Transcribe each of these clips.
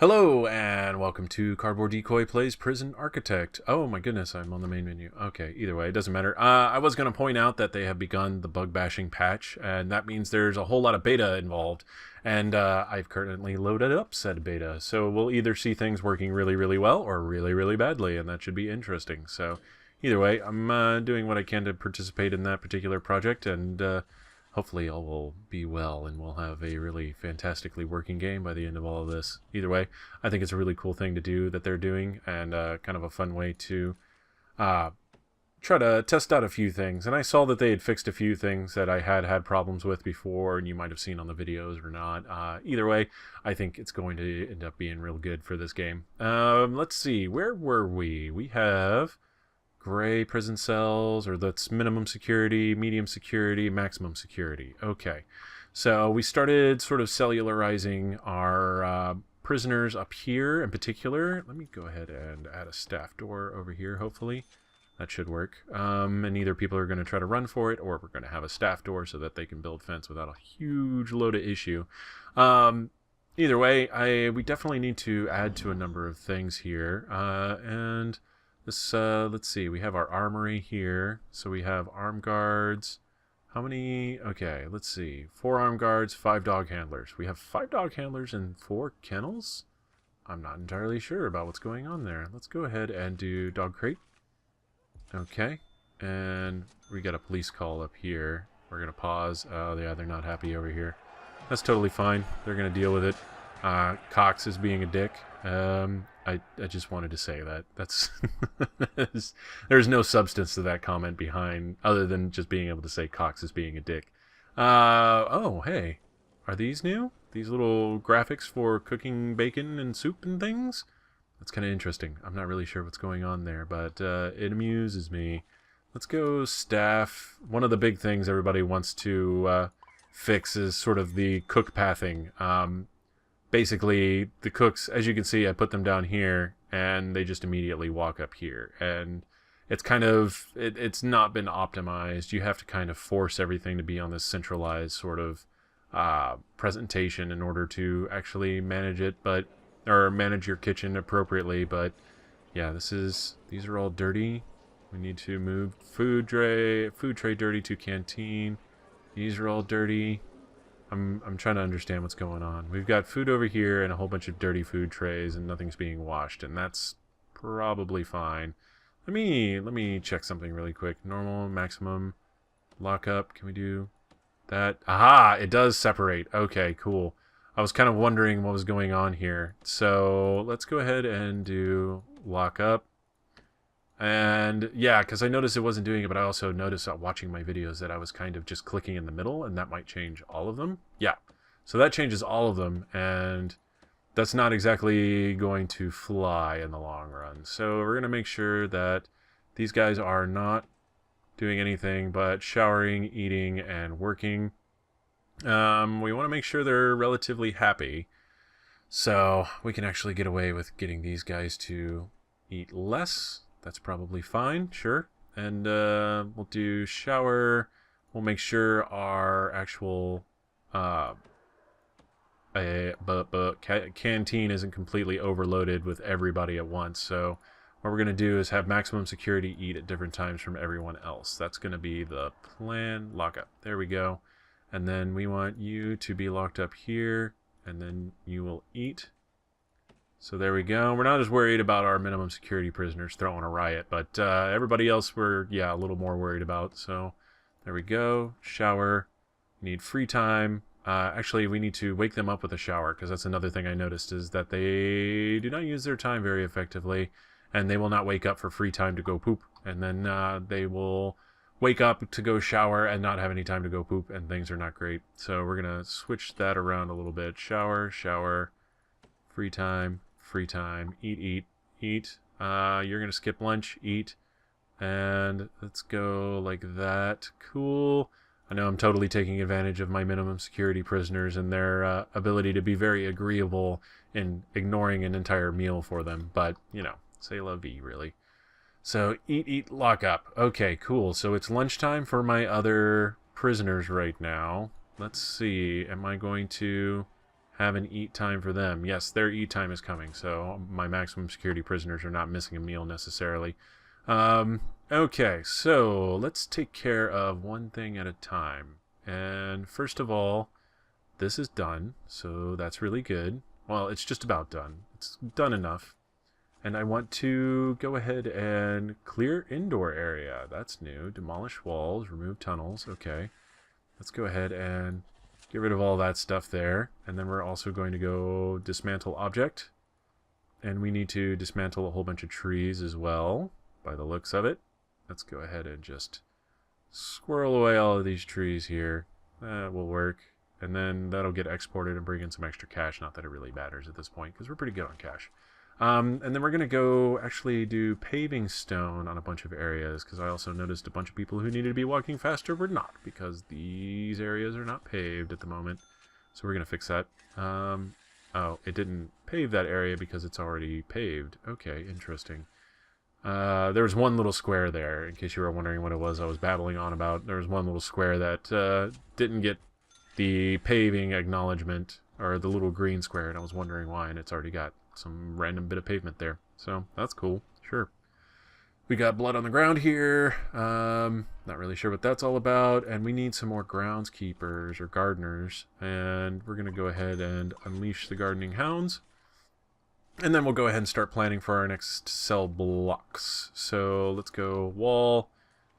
Hello and welcome to Cardboard Decoy Plays Prison Architect. Oh my goodness, I'm on the main menu. Okay, either way, it doesn't matter. I was going to point out that they have begun the bug bashing patch, and that means there's a whole lot of beta involved. And I've currently loaded up said beta, so we'll either see things working really, really well or really, really badly, and that should be interesting. So either way, I'm doing what I can to participate in that particular project, and hopefully all will be well and we'll have a really fantastically working game by the end of all of this. Either way, I think it's a really cool thing to do that they're doing, and kind of a fun way to try to test out a few things. And I saw that they had fixed a few things that I had problems with before, and you might have seen on the videos or not. Either way, I think it's going to end up being real good for this game. Let's see, where were we? We have gray prison cells, or that's minimum security, medium security, maximum security. Okay, so we started sort of cellularizing our prisoners up here in particular. Let me go ahead and add a staff door over here, hopefully. That should work. And either people are going to try to run for it, or we're going to have a staff door so that they can build fence without a huge load of issue. Either way, we definitely need to add to a number of things here. And this, let's see, we have our armory here. So we have armed guards. How many? Okay, let's see. 4 armed guards, 5 dog handlers. We have 5 dog handlers and 4 kennels? I'm not entirely sure about what's going on there. Let's go ahead and do dog crate. Okay, and we got a police call up here. We're going to pause. Oh, yeah, they're not happy over here. That's totally fine. They're going to deal with it. Cox is being a dick. I just wanted to say that. That's there's no substance to that comment behind, other than just being able to say Cox is being a dick. Oh, hey. Are these new? These little graphics for cooking bacon and soup and things? That's kind of interesting. I'm not really sure what's going on there, but it amuses me. Let's go staff. One of the big things everybody wants to fix is sort of the cook pathing. Basically, the cooks, as you can see, I put them down here, and they just immediately walk up here. And it's kind of, it's not been optimized. You have to kind of force everything to be on this centralized sort of presentation in order to actually manage it, or manage your kitchen appropriately. But yeah, these are all dirty. We need to move food tray dirty to canteen. These are all dirty. I'm trying to understand what's going on. We've got food over here and a whole bunch of dirty food trays, and nothing's being washed, and that's probably fine. Let me check something really quick. Normal, maximum, lockup. Can we do that? Aha! It does separate. Okay, cool. I was kind of wondering what was going on here. So let's go ahead and do lockup. And yeah, because I noticed it wasn't doing it, but I also noticed watching my videos that I was kind of just clicking in the middle, and that might change all of them. Yeah, so that changes all of them, and that's not exactly going to fly in the long run. So we're going to make sure that these guys are not doing anything but showering, eating, and working. We want to make sure they're relatively happy, so we can actually get away with getting these guys to eat less. That's probably fine, sure. And we'll do shower. We'll make sure our actual canteen isn't completely overloaded with everybody at once. So what we're going to do is have maximum security eat at different times from everyone else. That's going to be the plan. Lockup. There we go. And then we want you to be locked up here, and then you will eat. So there we go. We're not as worried about our minimum security prisoners throwing a riot, but everybody else we're, yeah, a little more worried about. So there we go. Shower. Need free time. Actually, we need to wake them up with a shower, because that's another thing I noticed, is that they do not use their time very effectively, and they will not wake up for free time to go poop. And then they will wake up to go shower and not have any time to go poop, and things are not great. So we're going to switch that around a little bit. Shower, shower, free time, eat. You're going to skip lunch, eat, and let's go like that. Cool. I know I'm totally taking advantage of my minimum security prisoners and their ability to be very agreeable in ignoring an entire meal for them, but, you know, c'est la vie, really. So, eat, lock up. Okay, cool. So it's lunchtime for my other prisoners right now. Let's see. Am I going to have an eat time for them. Yes, their eat time is coming, so my maximum security prisoners are not missing a meal necessarily. Okay, so let's take care of one thing at a time. And first of all, this is done, so that's really good. Well, it's just about done. It's done enough. And I want to go ahead and clear indoor area. That's new. Demolish walls, remove tunnels. Okay. Let's go ahead and get rid of all that stuff there. And then we're also going to go dismantle object. And we need to dismantle a whole bunch of trees as well, by the looks of it. Let's go ahead and just squirrel away all of these trees here. That will work. And then that'll get exported and bring in some extra cash. Not that it really matters at this point, because we're pretty good on cash. And then we're going to go actually do paving stone on a bunch of areas, because I also noticed a bunch of people who needed to be walking faster were not, because these areas are not paved at the moment. So we're going to fix that. Oh, it didn't pave that area because it's already paved. Okay, interesting. There was one little square there, in case you were wondering what it was I was babbling on about. There was one little square that didn't get the paving acknowledgement, or the little green square, and I was wondering why, and it's already got some random bit of pavement there. So that's cool. Sure. We got blood on the ground here. Not really sure what that's all about. And we need some more groundskeepers or gardeners. And we're going to go ahead and unleash the gardening hounds. And then we'll go ahead and start planning for our next cell blocks. So let's go wall.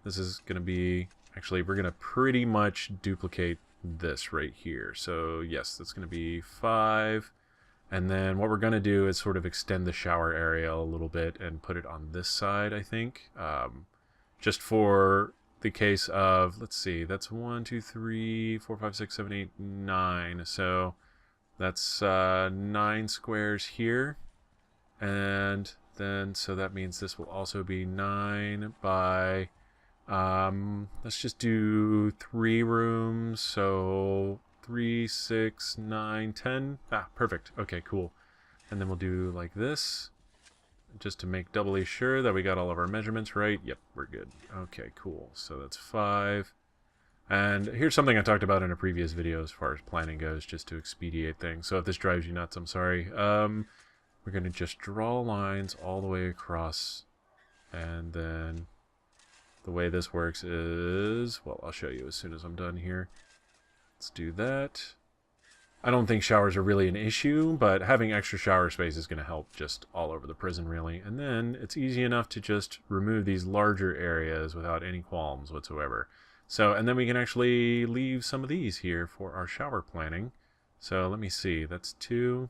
This is going to be... Actually, we're going to pretty much duplicate this right here. So yes, that's going to be 5. And then what we're going to do is sort of extend the shower area a little bit and put it on this side, I think. Just for the case of, let's see, that's 1, 2, 3, 4, 5, 6, 7, 8, 9. So that's 9 squares here. And then, so that means this will also be 9 by, let's just do 3 rooms. So 3, 6, 9, 10. Ah, perfect. Okay, cool. And then we'll do like this, just to make doubly sure that we got all of our measurements right. Yep, we're good. Okay, cool. So that's 5. And here's something I talked about in a previous video as far as planning goes, just to expedite things. So if this drives you nuts, I'm sorry. We're going to just draw lines all the way across. And then the way this works is, well, I'll show you as soon as I'm done here. Let's do that. I don't think showers are really an issue, but having extra shower space is going to help just all over the prison, really. And then it's easy enough to just remove these larger areas without any qualms whatsoever. So, and then we can actually leave some of these here for our shower planning. So let me see, that's 2.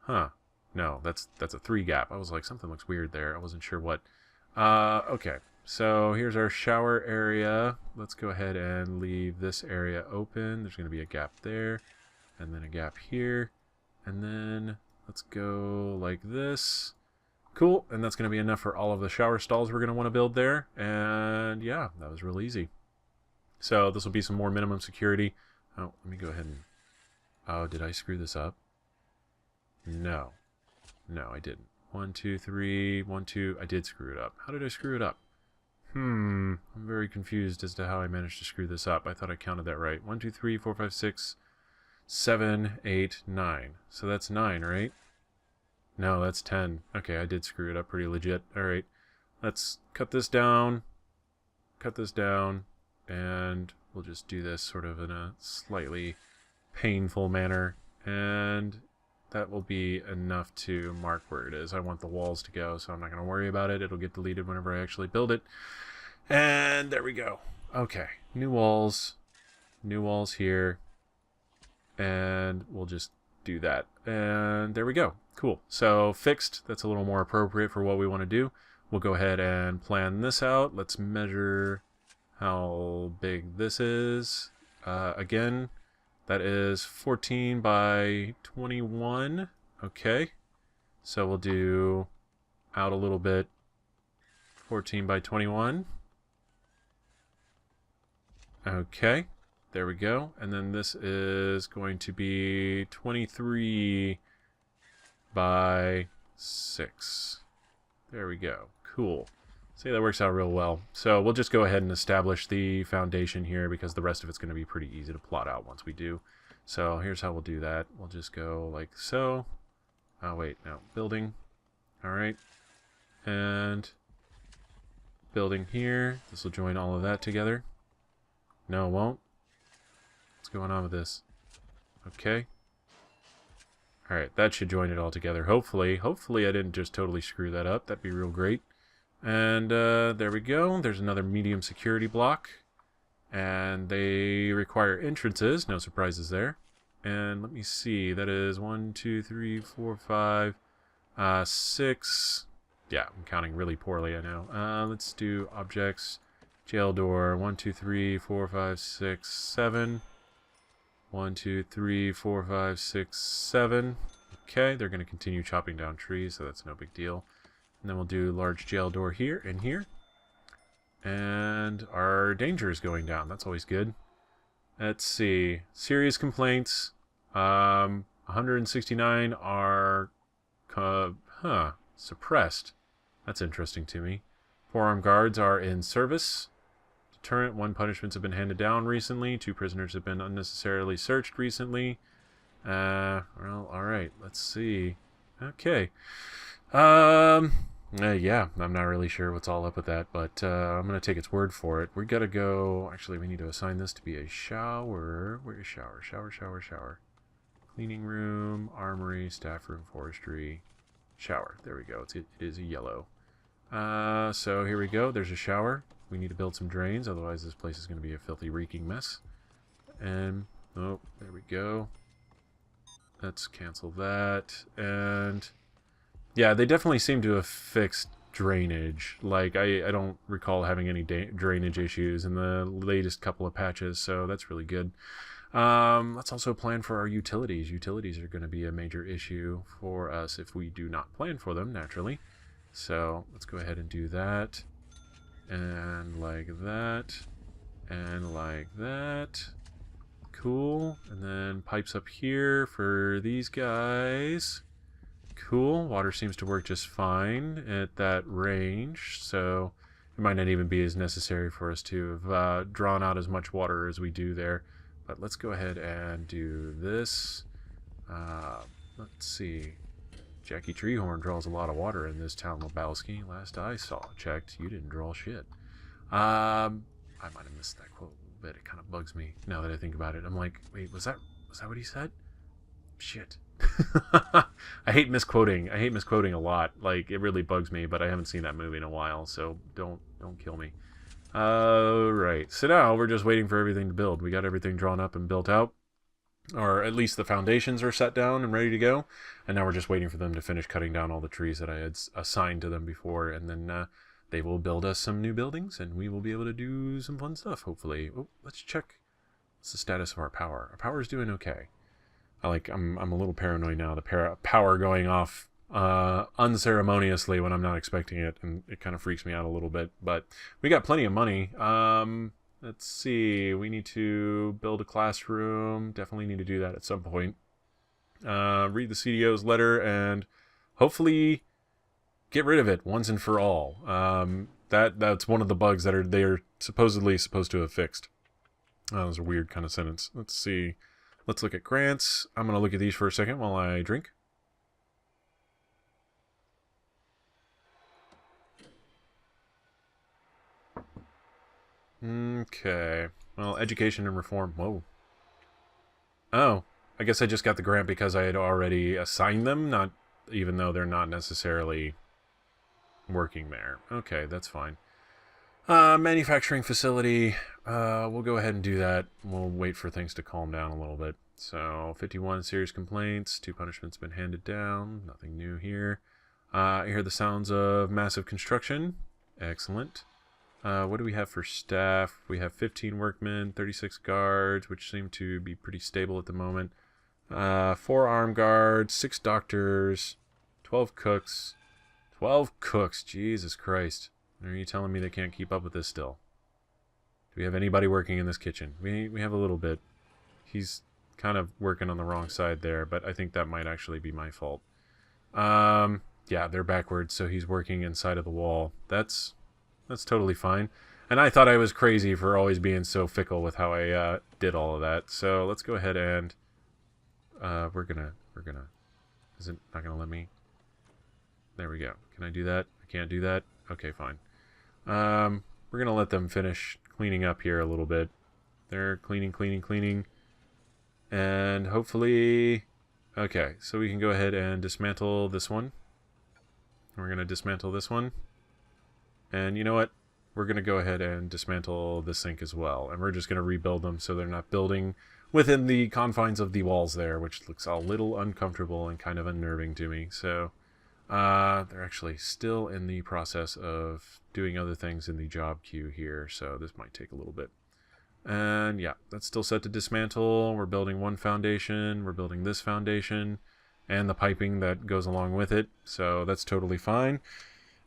Huh. No, that's a 3 gap. I was like, something looks weird there. I wasn't sure what. Okay. So here's our shower area. Let's go ahead and leave this area open. There's going to be a gap there, and then a gap here, and then let's go like this. Cool, and that's going to be enough for all of the shower stalls we're going to want to build there. And yeah, that was real easy. So this will be some more minimum security. Oh, let me go ahead and... Oh, did I screw this up? No. No, I didn't. 1, 2, 3, 1, 2. I did screw it up. How did I screw it up? I'm very confused as to how I managed to screw this up. I thought I counted that right. 1, 2, 3, 4, 5, 6, 7, 8, 9. So that's 9, right? No, that's 10. Okay, I did screw it up pretty legit. Alright, let's cut this down, and we'll just do this sort of in a slightly painful manner. And that will be enough to mark where it is. I want the walls to go, so I'm not going to worry about it. It'll get deleted whenever I actually build it. And there we go. Okay, new walls here. And we'll just do that. And there we go. Cool. So fixed. That's a little more appropriate for what we want to do. We'll go ahead and plan this out. Let's measure how big this is. Again, that is 14 by 21. Okay. So we'll do out a little bit. 14 by 21. Okay. There we go. And then this is going to be 23 by 6. There we go. Cool. See, that works out real well. So we'll just go ahead and establish the foundation here because the rest of it's going to be pretty easy to plot out once we do. So here's how we'll do that. We'll just go like so. Oh, wait, no. Building. All right. And building here. This will join all of that together. No, it won't. What's going on with this? Okay. All right, that should join it all together. Hopefully I didn't just totally screw that up. That'd be real great. And there we go. There's another medium security block. And they require entrances. No surprises there. And let me see. That is 1, 2, 3, 4, 5, 6. Yeah, I'm counting really poorly, I know. Let's do objects. Jail door. 1, 2, 3, 4, 5, 6, 7. 1, 2, 3, 4, 5, 6, 7. Okay, they're going to continue chopping down trees, so that's no big deal. And then we'll do large jail door here and here. And our danger is going down. That's always good. Let's see. Serious complaints. 169 are suppressed. That's interesting to me. 4 armed guards are in service. Deterrent. 1 punishments have been handed down recently. 2 prisoners have been unnecessarily searched recently. Well, alright. Let's see. Okay. Yeah, I'm not really sure what's all up with that, but I'm going to take its word for it. We got to go... Actually, we need to assign this to be a shower. Where is shower? Shower. Cleaning room, armory, staff room, forestry, shower. There we go. It is a yellow. So here we go. There's a shower. We need to build some drains, otherwise this place is going to be a filthy, reeking mess. And, oh, there we go. Let's cancel that. And, yeah, they definitely seem to have fixed drainage. Like, I don't recall having any drainage issues in the latest couple of patches, so that's really good. Let's also plan for our utilities. Utilities are going to be a major issue for us if we do not plan for them, naturally. So, let's go ahead and do that. And like that. And like that. Cool. And then pipes up here for these guys. Cool. Water seems to work just fine at that range, so it might not even be as necessary for us to have drawn out as much water as we do there. But let's go ahead and do this. Let's see. Jackie Treehorn draws a lot of water in this town, Lebowski. Last I checked, you didn't draw shit. I might have missed that quote a little bit. It kind of bugs me now that I think about it. I'm like, wait, was that what he said? Shit. I hate misquoting. I hate misquoting a lot. Like, it really bugs me, but I haven't seen that movie in a while, so don't kill me. Right. So now we're just waiting for everything to build. We got everything drawn up and built out. Or at least the foundations are set down and ready to go. And now we're just waiting for them to finish cutting down all the trees that I had assigned to them before. And then they will build us some new buildings, and we will be able to do some fun stuff, hopefully. Oh, let's check. What's the status of our power? Our power is doing okay. I'm a little paranoid now. The power going off unceremoniously when I'm not expecting it, and it kind of freaks me out a little bit. But we got plenty of money. Let's see. We need to build a classroom. Definitely need to do that at some point. Read the CDO's letter and hopefully get rid of it once and for all. That's one of the bugs that they're supposedly supposed to have fixed. That was a weird kind of sentence. Let's see. Let's look at grants. I'm going to look at these for a second while I drink. Okay. Well, education and reform. Whoa. Oh, I guess I just got the grant because I had already assigned them, not even though they're not necessarily working there. Okay, that's fine. Manufacturing facility. We'll go ahead and do that. We'll wait for things to calm down a little bit. So, 51 serious complaints. 2 punishments been handed down. Nothing new here. I hear the sounds of massive construction. Excellent. What do we have for staff? We have 15 workmen, 36 guards, which seem to be pretty stable at the moment. 4 armed guards, 6 doctors, 12 cooks. 12 cooks, Jesus Christ. Are you telling me they can't keep up with this still? Do we have anybody working in this kitchen? We have a little bit. He's kind of working on the wrong side there, but I think that might actually be my fault. Yeah, they're backwards, so he's working inside of the wall. That's totally fine. And I thought I was crazy for always being so fickle with how I did all of that. So let's go ahead and we're gonna, is it not gonna let me? There we go. Can I do that? I can't do that? Okay, fine. We're gonna let them finish cleaning up here a little bit. They're cleaning. And hopefully... Okay, so we can go ahead and dismantle this one. We're gonna dismantle this one. And you know what? We're gonna go ahead and dismantle the sink as well. And we're just gonna rebuild them so they're not building within the confines of the walls there, which looks a little uncomfortable and kind of unnerving to me. So... they're actually still in the process of doing other things in the job queue here, so this might take a little bit. And yeah, that's still set to dismantle. We're building one foundation, we're building this foundation, and the piping that goes along with it, so that's totally fine.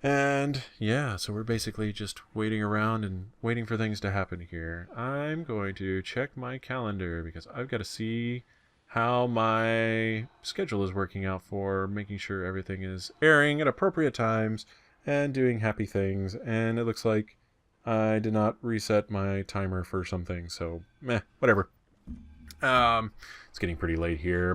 And yeah, so we're basically just waiting around and waiting for things to happen here. I'm going to check my calendar because I've got to see how my schedule is working out for making sure everything is airing at appropriate times and doing happy things. And it looks like I did not reset my timer for something, so meh, whatever. It's getting pretty late here.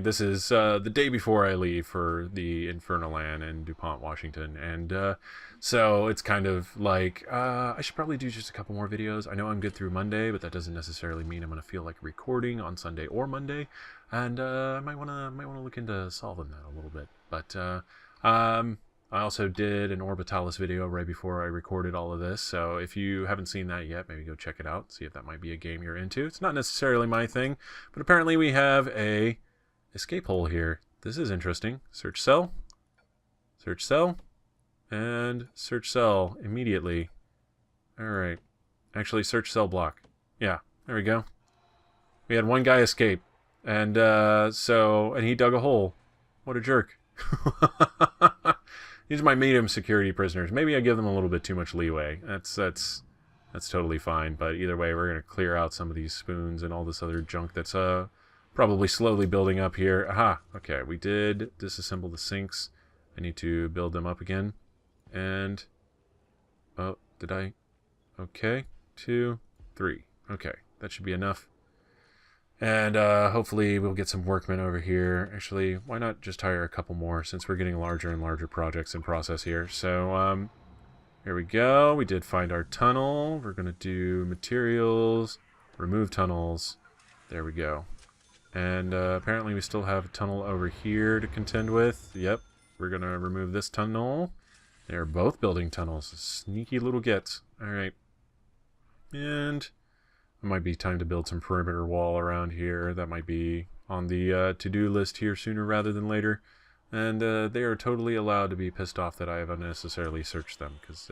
This is the day before I leave for the Infernal Land in DuPont, Washington, and so it's kind of like I should probably do just a couple more videos. I know I'm good through Monday, but that doesn't necessarily mean I'm going to feel like recording on Sunday or Monday, and I might want to look into solving that a little bit. But I also did an Orbitalis video right before I recorded all of this, so if you haven't seen that yet, maybe go check it out, see if that might be a game you're into. It's not necessarily my thing, but apparently we have a escape hole here. This is interesting. Search cell, and search cell immediately. Alright. Actually, search cell block. Yeah, there we go. We had one guy escape, and and he dug a hole. What a jerk. These are my medium security prisoners. Maybe I give them a little bit too much leeway. That's totally fine. But either way, we're going to clear out some of these spoons and all this other junk that's probably slowly building up here. Aha! Okay, we did disassemble the sinks. I need to build them up again. And... oh, did I? Okay. 2, 3. Okay, that should be enough. And hopefully we'll get some workmen over here. Actually, why not just hire a couple more since we're getting larger and larger projects in process here. So, here we go. We did find our tunnel. We're going to do materials, remove tunnels. There we go. And apparently we still have a tunnel over here to contend with. Yep, we're going to remove this tunnel. They're both building tunnels. Sneaky little gets. Alright. And... it might be time to build some perimeter wall around here. That might be on the to-do list here sooner rather than later. And they are totally allowed to be pissed off that I have unnecessarily searched them, because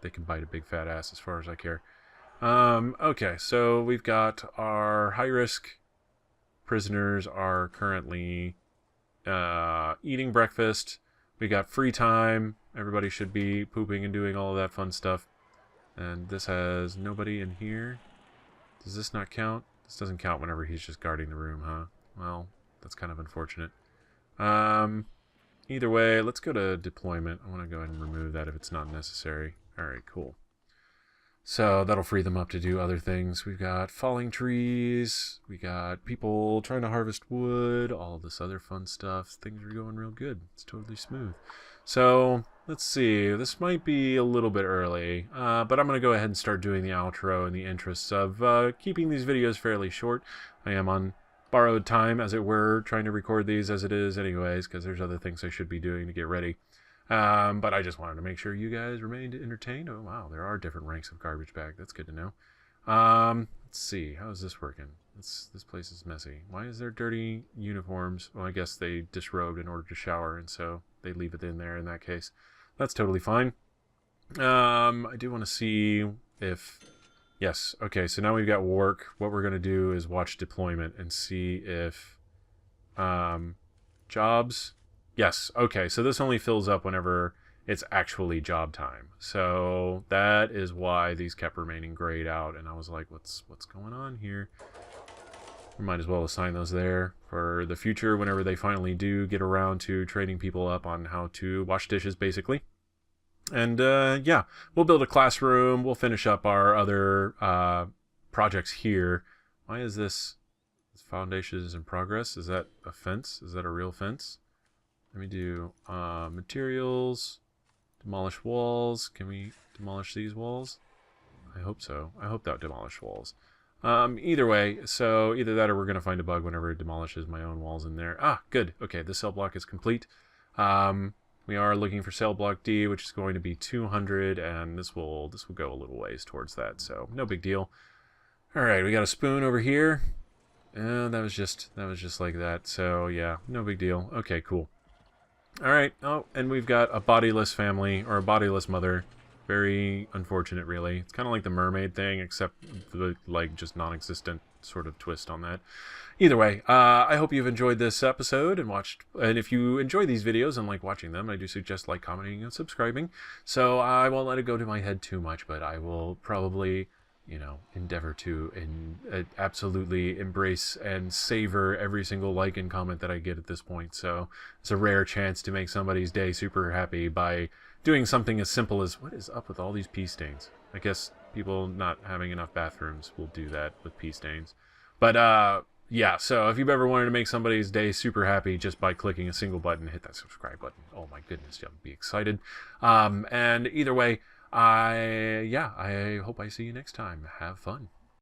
they can bite a big fat ass as far as I care. Okay, so we've got our high-risk prisoners are currently eating breakfast. We got free time. Everybody should be pooping and doing all of that fun stuff. And this has nobody in here. Does this not count? This doesn't count whenever he's just guarding the room, huh? Well, that's kind of unfortunate. Either way, let's go to deployment. I want to go ahead and remove that if it's not necessary. Alright, cool. So that'll free them up to do other things. We've got falling trees. We got people trying to harvest wood. All of this other fun stuff. Things are going real good. It's totally smooth. So... let's see, this might be a little bit early, but I'm going to go ahead and start doing the outro in the interests of keeping these videos fairly short. I am on borrowed time, as it were, trying to record these as it is anyways, because there's other things I should be doing to get ready. But I just wanted to make sure you guys remained entertained. Oh wow, there are different ranks of garbage bag. That's good to know. Let's see, how is this working? This place is messy. Why is there dirty uniforms? Well, I guess they disrobed in order to shower, and so they leave it in there in that case. That's totally fine. I do want to see if... yes, okay, so now we've got work. What we're going to do is watch deployment and see if... jobs? Yes, okay, so this only fills up whenever it's actually job time. So that is why these kept remaining grayed out, and I was like, what's going on here? We might as well assign those there for the future whenever they finally do get around to training people up on how to wash dishes, basically. And yeah, we'll build a classroom. We'll finish up our other projects here. Why is this This foundation is in progress. Is that a fence? Is that a real fence? Let me do materials, demolish walls. Can we demolish these walls? I hope so. I hope that demolished walls. Either way, so either that or we're going to find a bug whenever it demolishes my own walls in there. Ah, good. Okay, this cell block is complete. We are looking for cell block D, which is going to be 200, and this will go a little ways towards that, so no big deal. All right, we got a spoon over here. And that was just like that. So yeah, no big deal. Okay, cool. All right. Oh, and we've got a bodiless family, or a bodiless mother. Very unfortunate, really. It's kind of like the mermaid thing, except the like just non-existent sort of twist on that. Either way, I hope you've enjoyed this episode and watched. And if you enjoy these videos and like watching them, I do suggest like, commenting, and subscribing. So I won't let it go to my head too much, but I will probably, you know, endeavor to absolutely embrace and savor every single like and comment that I get at this point. So it's a rare chance to make somebody's day super happy by doing something as simple as, what is up with all these pee stains? I guess people not having enough bathrooms will do that with pee stains. But yeah, so if you've ever wanted to make somebody's day super happy just by clicking a single button, hit that subscribe button. Oh my goodness, you'll be excited. And either way, I hope I see you next time. Have fun.